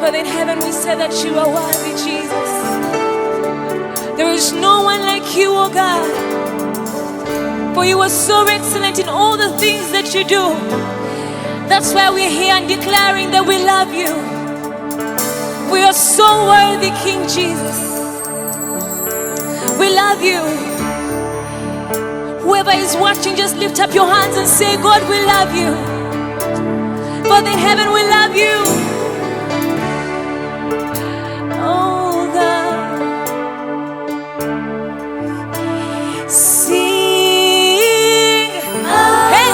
But in heaven we say that you are worthy, Jesus. There is no one like you, oh God. For you are so excellent in all the things that you do. That's why we're here and declaring that we love you. We are so worthy, King Jesus. We love you. Whoever is watching, just lift up your hands and say, God, we love you. Father in heaven, we love you. Oh God. Sing. Hey.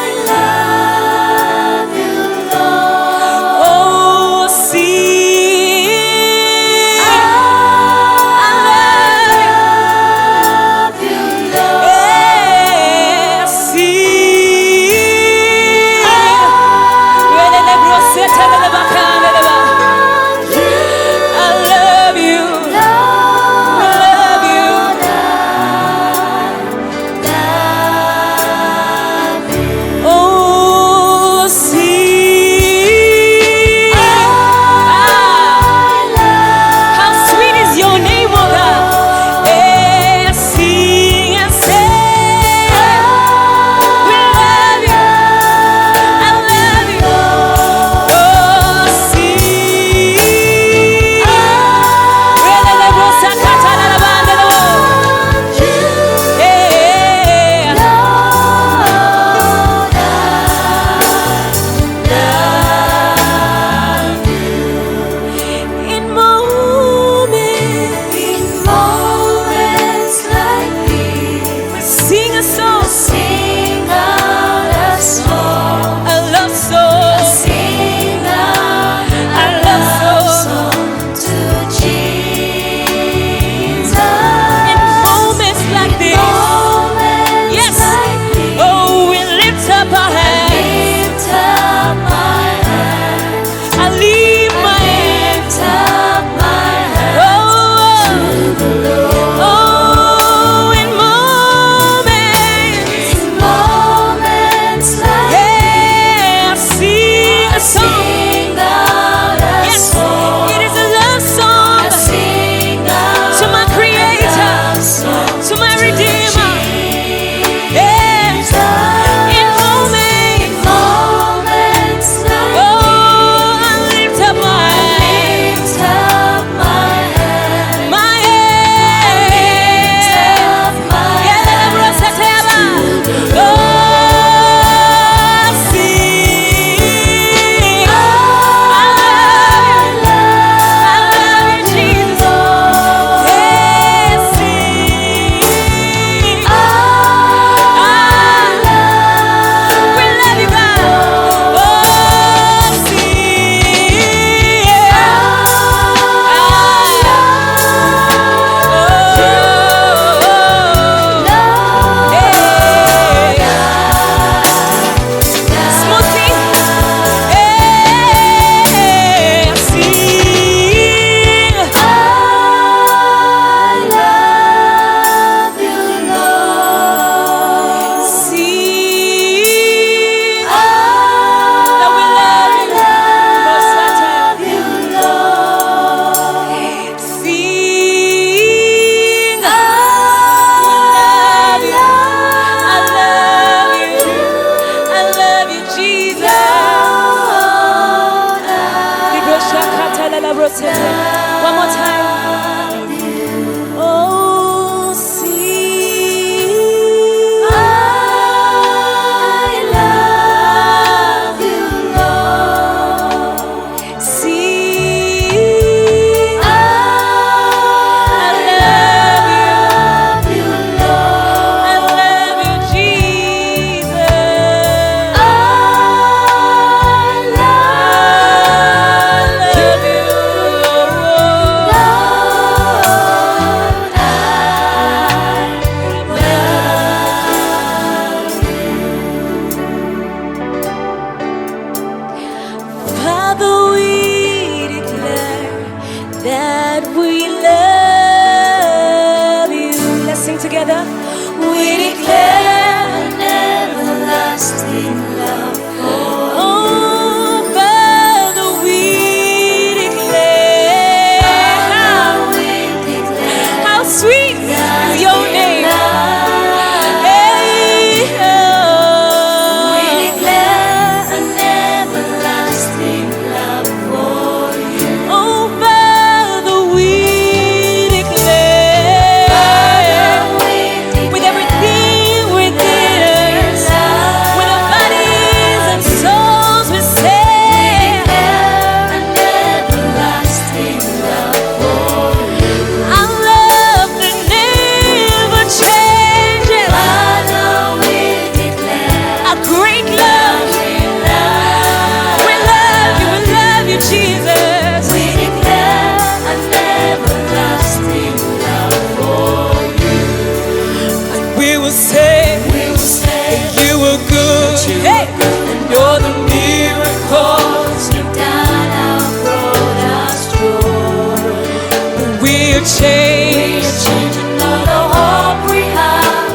I love you, Lord. Oh, sing. I love you, Lord. Yeah, sing. One more time. Oh, see, I love you, Lord. See, I love you, Lord. I love you, Jesus. I love you. Father, we declare that we love you. Let's sing together. We declare an everlasting love. Oh, Father, we are changed. And all the hope we have,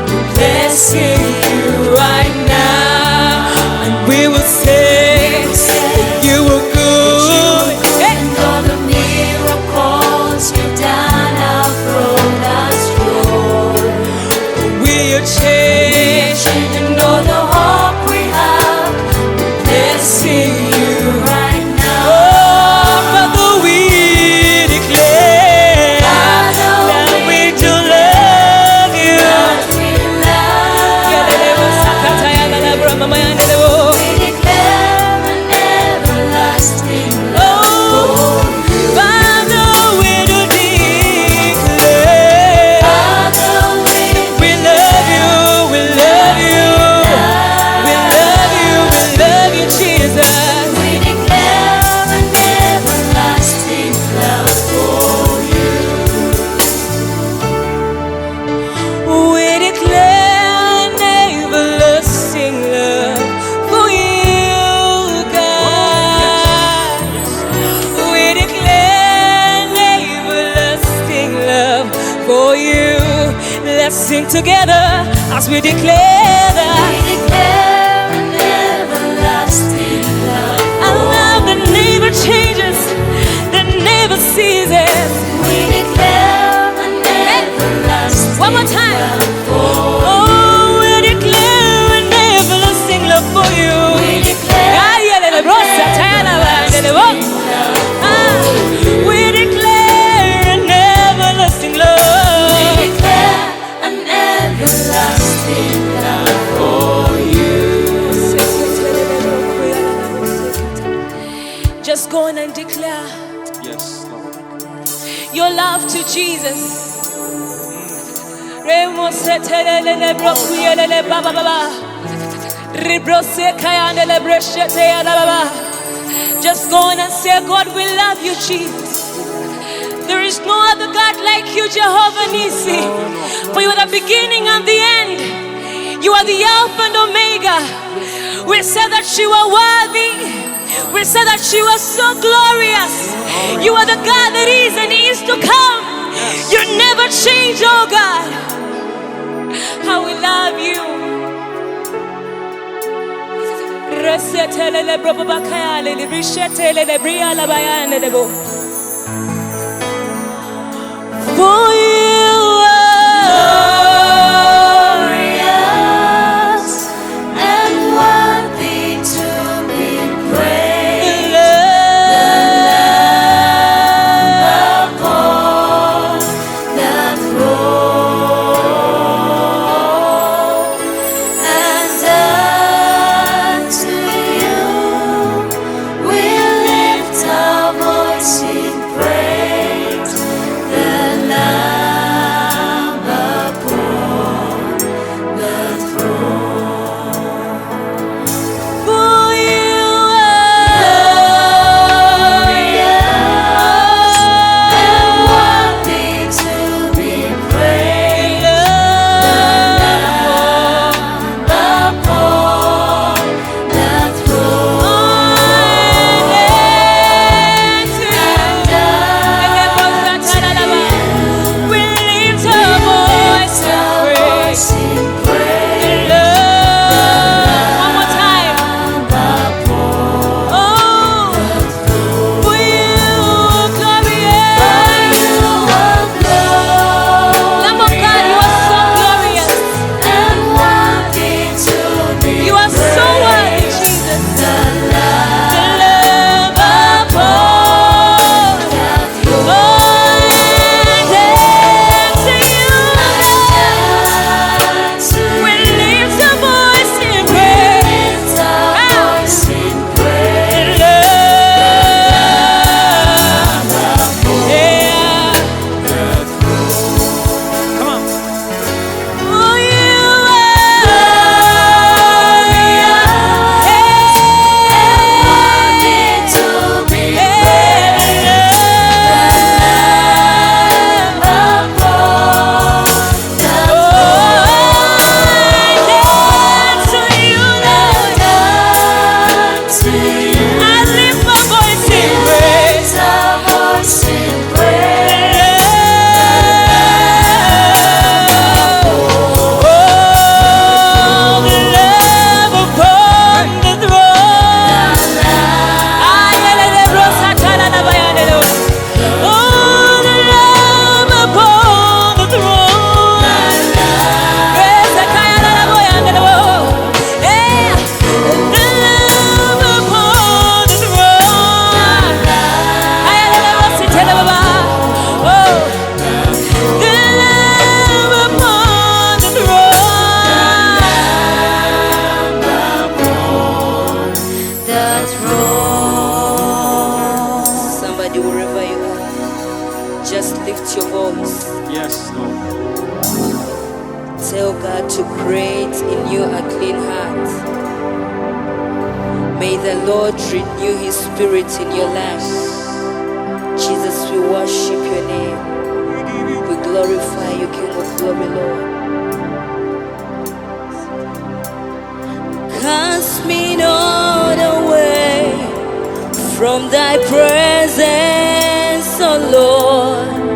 we're blessing you right now. And we will say that you were good. And all the miracles you've done have brought us joy. We are changed. And all the hope we have, we're blessing you right now. Oh, Father, we declare that we do love you. We declare an everlasting love for you. Father, we do declare Father, we love you, we love you, we love you, we love you, Jesus. we declare an everlasting love for you. We declare an everlasting love for you, God. We declare an everlasting love for you. Let's sing together as we declare We that. declare an everlasting love. A love that never changes, that never ceases. We declare an everlasting One more time. love for Oh, we declare an everlasting love for you. We declare Ah, yeah, an we declare an everlasting love. We declare an everlasting love for you. Just go on and declare Yes, Lord. your love to Jesus. Just go on and say, God, we love you, Jesus. There is no other God like you, Jehovah Nissi. For you are the beginning and the end. You are the Alpha and Omega. We said that you are worthy. We said that you are so glorious. You are the God that is and is to come. You never change, oh God. How we love you. For you Glorious and worthy to be praised. Upon the throne, and unto you we lift our voice in praise. The Lamb Lift your voice. Yes, Lord. Tell God to create in you a clean heart. May the Lord renew His Spirit in your life. Jesus, we worship your name. We glorify you, King of glory, Lord. Cast me not away from thy presence, O Lord.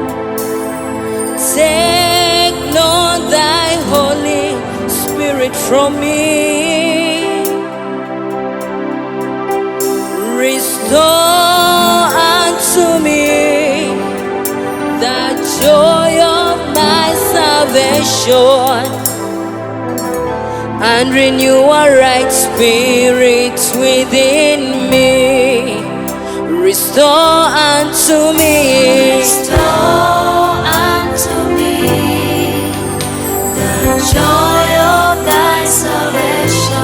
Take not thy Holy Spirit from me. Restore unto me the joy of my salvation, and renew a right spirit within me. Restore unto me. Restore unto me the joy of thy salvation,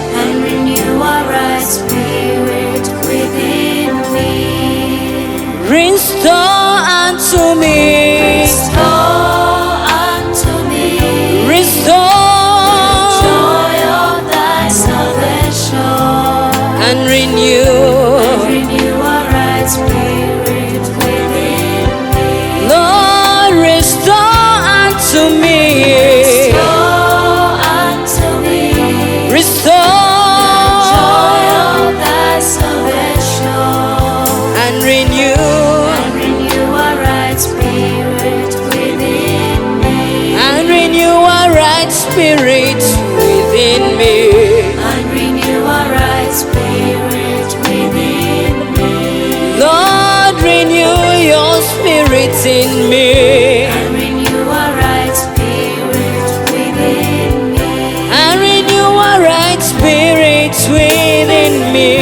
and renew a right spirit within me. Restore unto me. Restore unto me Restore the joy of thy salvation, and renew. renew a right spirit within me. Lord, restore unto me. Restore unto me Restore joy of thy salvation, and renew. renew a right spirit within me. And renew a right spirit within me. And renew a right spirit within me. Lord, renew your spirit in me. And renew a right spirit within me. And renew a right spirit within me.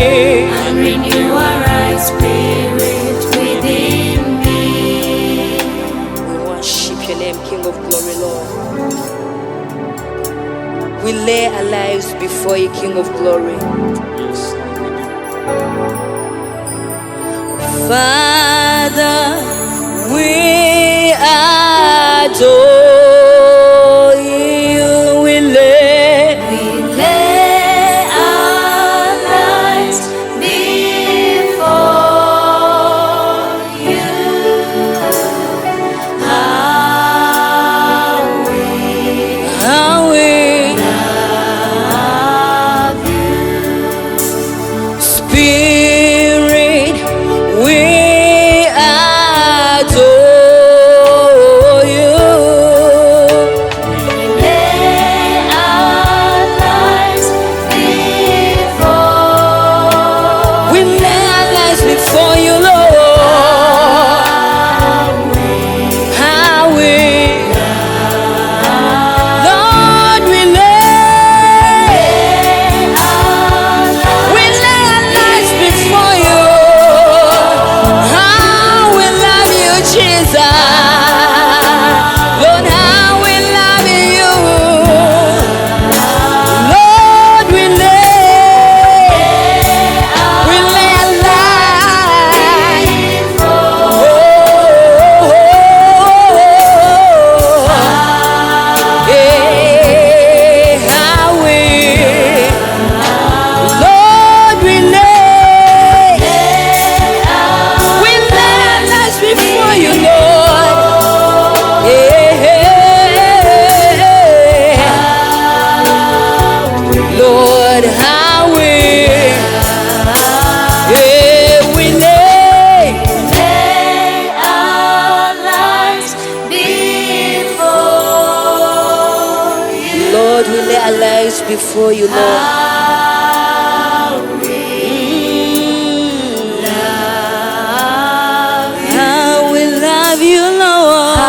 And renew a right spirit within me. We worship your name, King of glory, Lord. We lay our lives before you, King of glory. Yes, Father, we adore you. We lay our lives before you. How we love you. Spirit, we adore you. Lay our lives before We lay our lives before you, Lord. How we, Lord, we lay our lives before you. How we love you, Jesus. Lord, how we love you. Lord, we lay our lives. How we, Lord, we lay our lives before you, Lord. Lord, how we lay. our lives before you. Lord, we lay our lives before you, Lord. How we love you. How we love you, Lord.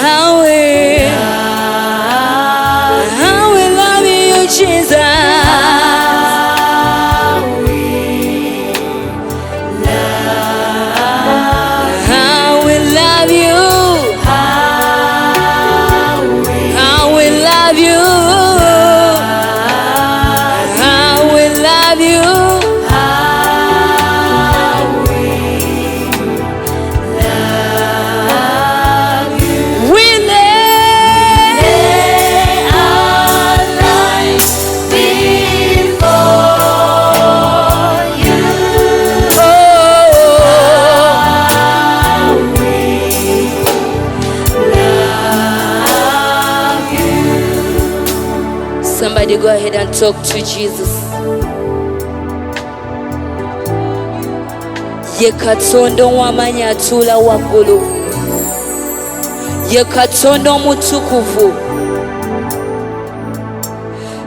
How we How we love you, Jesus. love How we love you. How we love you. How we love you. Talk to Jesus. Ye Katonda w'amaanyi atuula waggulu. Ye Katonda omutukuvu.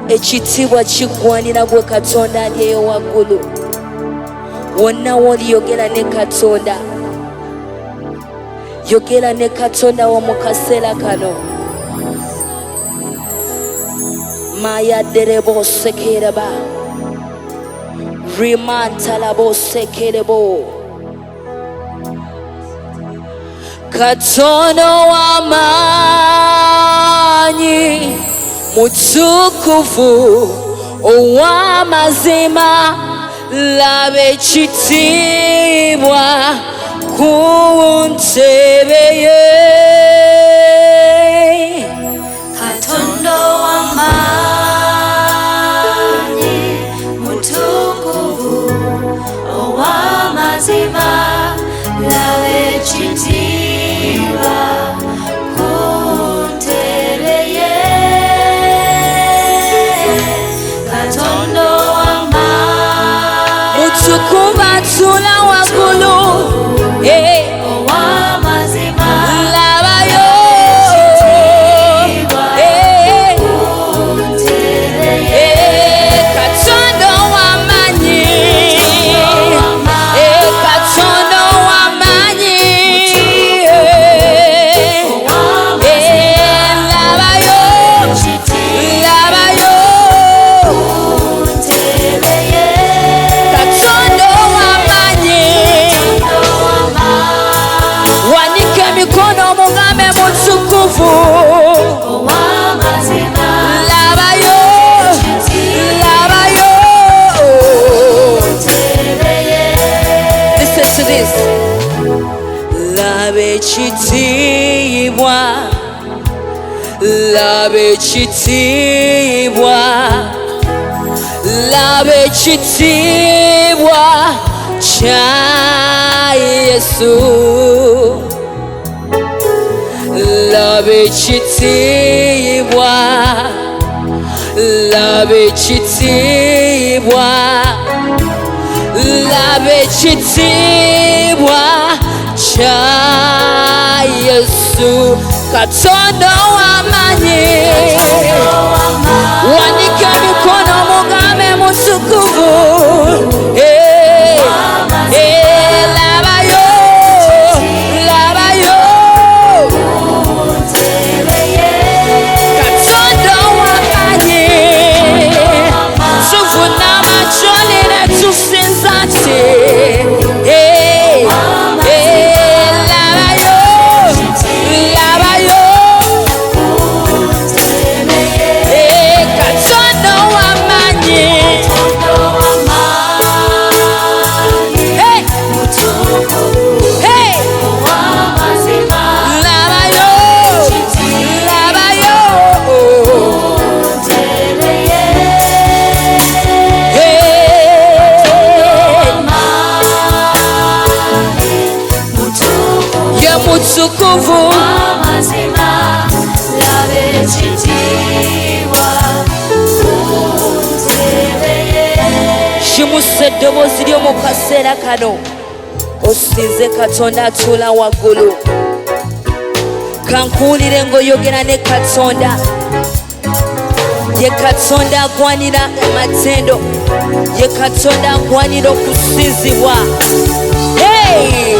Ekitiibwa kiggwanira gwe Katonda ali eyo waggulu. Wonna w'oli yogera ne Katonda. Yogera ne Katonda wo mu kaseera kano. Maya derebo sekereba. Rimantalabo sekerebo. Katonda w'amaanyi mutukuvu ow'amazima laba ekitiibwa ku ntebe ye. Katonda w'amaanyi mutukuvu ow'amazima laba ekitiibwa ku ntebe ye. Katonda w'amaanyi mutukuvu atuula waggulu. ow'amazima Labayo. Katonda w'amaanyi. Katonda w'amaanyi. Labayo. Labayo. Katonda w'amaanyi. Wanika emikono omugambe mutukuvu. Labayo. Labayo. Listen to this. Laba ekitiibwa. Laba ekitiibwa. Laba ekitiibwa kya Yesu. Laba ekitiibwa. Laba ekitiibwa. Laba ekitiibwa kya Yesu. Katonda w'amaanyi. Wanika emikono omugambe mutukuvu. Labayo. Labayo. Katonda w'amaanyi. Tuvunama ky'olina tusinza nti. Labayo. Labayo. Katonda w'amaanyi. Hey. Hey. Labayo. Labayo. Ye mutukuvu. Shimusa eddoboozi lyo mu kaseera kano. Osinze Katonda atuula waggulu. Kankuwulire ng'oyogera ne Katonda. Ye Katonda agwanira amatendo. Ye Katonda agwanira okusinzibwa. Hey!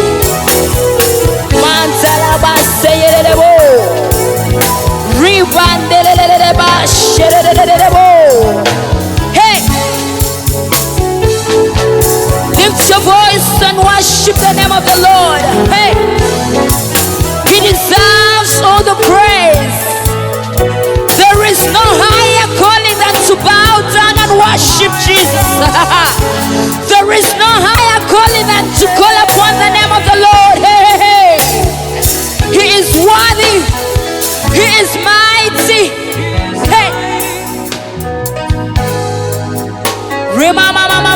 Mantalaba seyererebo. Ribandeleleleba sherererebo. Hey! Lift your voice and worship the name of the Lord. Hey! He deserves all the praise. There is no higher calling than to bow down and worship Jesus. There is no higher calling than to call upon the name of the Lord. Hey, hey, hey. He is worthy. He is mighty. Hey. Remama mama.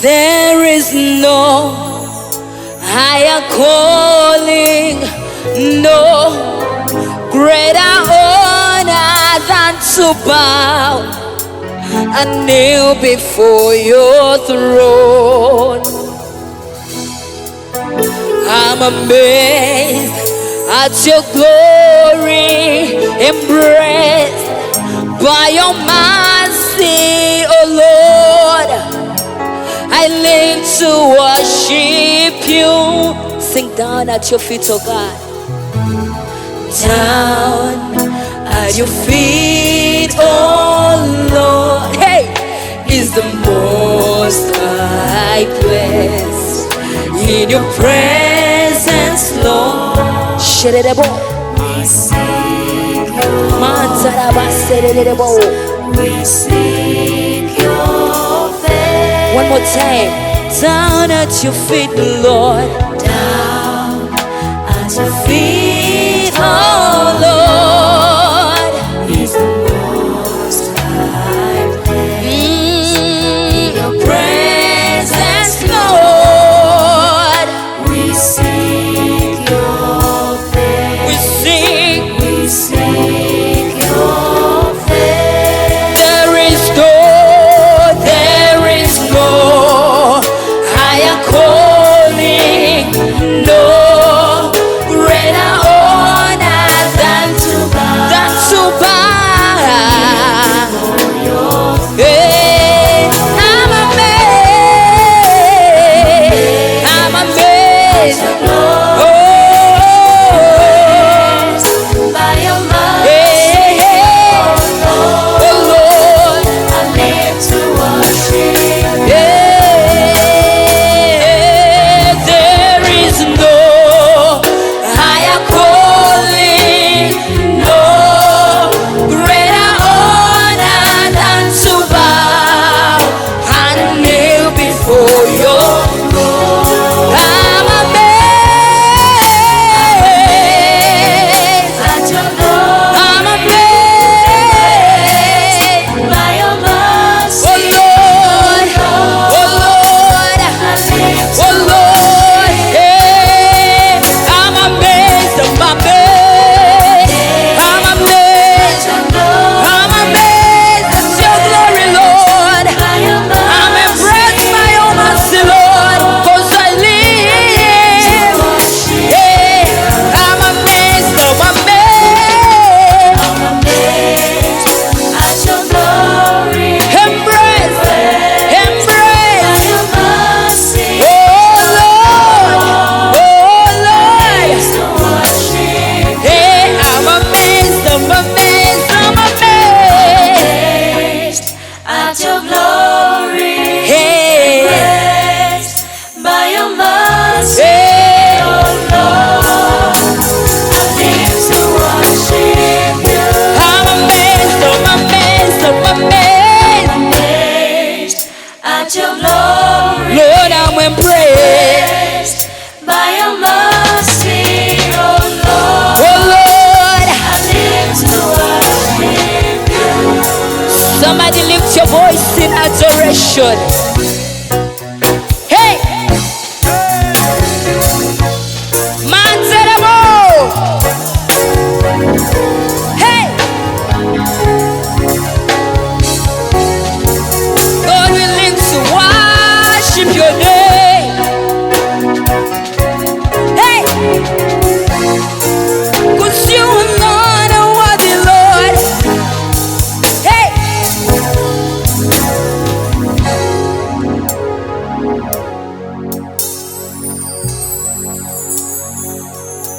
There is no higher calling, no greater honor than to bow and kneel before your throne. I'm amazed at your glory, embraced by your mercy, oh Lord. I live to worship you. Sing down at your feet, oh God. Down at your feet, oh Lord. Hey, is the most high place. In your presence, Lord. Sherebo. We seek your We seek your face. One more time. Down at your feet, Lord. Down at your feet, oh Lord. Is the most high place. In your presence, Lord. We seek your face. We seek your face. There is no higher calling, no greater honor than to bow. Hey, I'm amazed. Oh, By your mercy, oh Lord. I live to worship. There is no higher calling, no greater honor than to bow and kneel before your throne. I'm amazed. At your glory, I'm amazed. by your mercy, Oh Lord, oh Lord. I live to Oh Lord, hey, I'm amazed, I'm amazed, I'm amazed, your glory, I'm amazed at your glory, Lord. by your I'm mercy, impressed by your mercy, Lord, 'cause I live. Hey, I'm amazed, I'm amazed. I'm amazed at your glory, Embrace, by embrace. your mercy, Oh Lord, oh Lord. to worship. Hey, I'm amazed, I'm amazed, I'm amazed. At your glory, Hey, praised by your mercy, hey, oh Lord, I live to worship you. I'm amazed, I'm amazed, I'm amazed. Amazed at your glory, Lord, I'm impressed. praised by your mercy, oh Lord, Oh Lord, I live to worship you. somebody lift your voice in adoration.